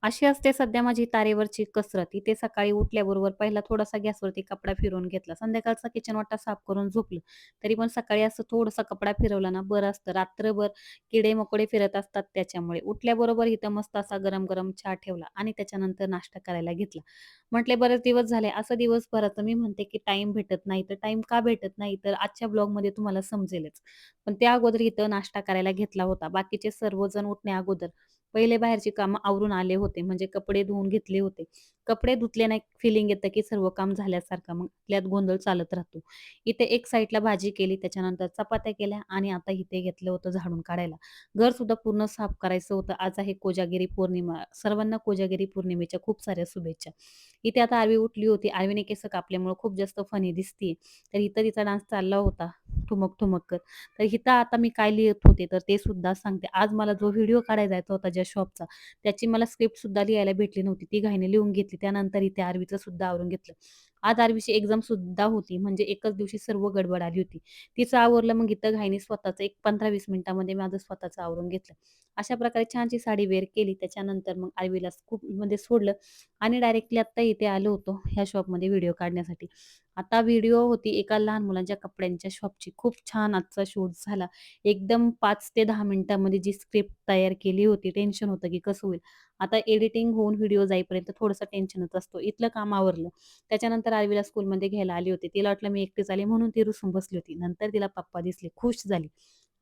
अशी असते सध्या माझी तारेवरची कसरत. इथे सकाळी उठल्याबरोबर पहिला थोडासा गॅसवरती कपडा फिरवून घेतला. संध्याकाळचा किचन वाटा साफ करून झोपलं. तरी पण सकाळी असं थोडासा कपडा फिरवला ना बरं असतं. रात्रभर किडे-मकोडे फिरत असतात त्याच्यामुळे. उठल्याबरोबर इथं मस्त असा गरम-गरम चहा ठेवला आणि त्याच्यानंतर नाश्ता करायला घेतला. म्हटले बरेच दिवस झाले. असं दिवसभराचं मी म्हणते की टाईम भेटत नाही. तर टाईम का भेटत नाही? तर आजच्या ब्लॉगमध्ये तुम्हाला समजेलच. पण त्या अगोदर इथं नाश्ता करायला घेतला होता. बाकीचे सर्वजण उठण्या अगोदर पहिले बाहेरची कामं आवरून आले होते. म्हणजे कपडे धुवून घेतले होते. कपडे धुतले नाही फिलिंग येतं, की सर्व काम झाल्यासारखं. मग त्यात गोंधळ चालत राहतो. इथे एक साइडला भाजी केली, त्याच्यानंतर चपात्या केल्या आणि आता इथे घेतलं होतं झाडून काढायला. घरसुद्धा पूर्ण साफ करायचं होतं. आज आहे कोजागिरी पौर्णिमा. सर्वांना कोजागिरी पौर्णिमेच्या खूप साऱ्या शुभेच्छा. इथे आता आरवी उठली होती. आरवीने केस कापल्यामुळं खूप जास्त फनी दिसतीये. तर इथं तिचा डान्स चालला होता, ठुमक-ठुमक कर. तर इथं आता मी काय लिहित होते, तर ते सुद्धा सांगते. आज मला जो व्हिडिओ काढायला जायचा होता ज्या शॉपचा, त्याची मला स्क्रिप्ट सुद्धा लिहायला भेटली नव्हती. ती घाईने लिहून घेतली. त्यानंतर इथे आरवीचं सुद्धा आवरून घेतलं. आज आरवीची एक्झाम सुद्धा होती. म्हणजे एकाच दिवशी सर्व गडबड आली होती. तिचं आवरलं, मग इथं घाईने स्वतःचं एक 15-20 मिनिटामध्ये माझं स्वतःचं आवरून घेतलं. अशा प्रकारे छानशी साडी वेअर केली. त्याच्यानंतर मग आरवीला स्कूलमध्ये सोडलं आणि डायरेक्टली आत्ता इथे आलो होतो ह्या शॉपमध्ये व्हिडिओ काढण्यासाठी. आता व्हिडिओ होती एका लहान मुलांच्या कपड्यांच्या शॉपची. खूप छान आजचा शूट झाला. एकदम 5 ते 10 मिनिटांमध्ये जी स्क्रिप्ट तयार केली होती, टेन्शन होतं की कसं होईल. आता एडिटिंग होऊन व्हिडिओ जाईपर्यंत थोडंसं टेन्शनच असतो. इथलं काम आवरलं. त्याच्यानंतर आर्वीला स्कूलमध्ये घ्यायला आली होती. तिला वाटलं मी एकटीच आले म्हणून ती रुसून बसली होती. नंतर तिला पप्पा दिसले, खुश झाली.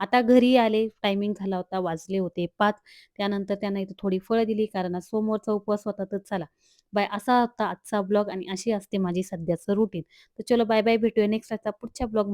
आता घरी आले, टायमिंग झाला होता, वाजले होते 5. त्यानंतर त्यांना इथे थोडी फळं दिली कारण आज सोमवारचा उपवास होता तर चला. बाय असा होता आजचा ब्लॉग आणि अशी असते माझी सध्याचं रुटीन. तर चलो बाय बाय भेटूया नेक्स्ट आता पुढच्या ब्लॉग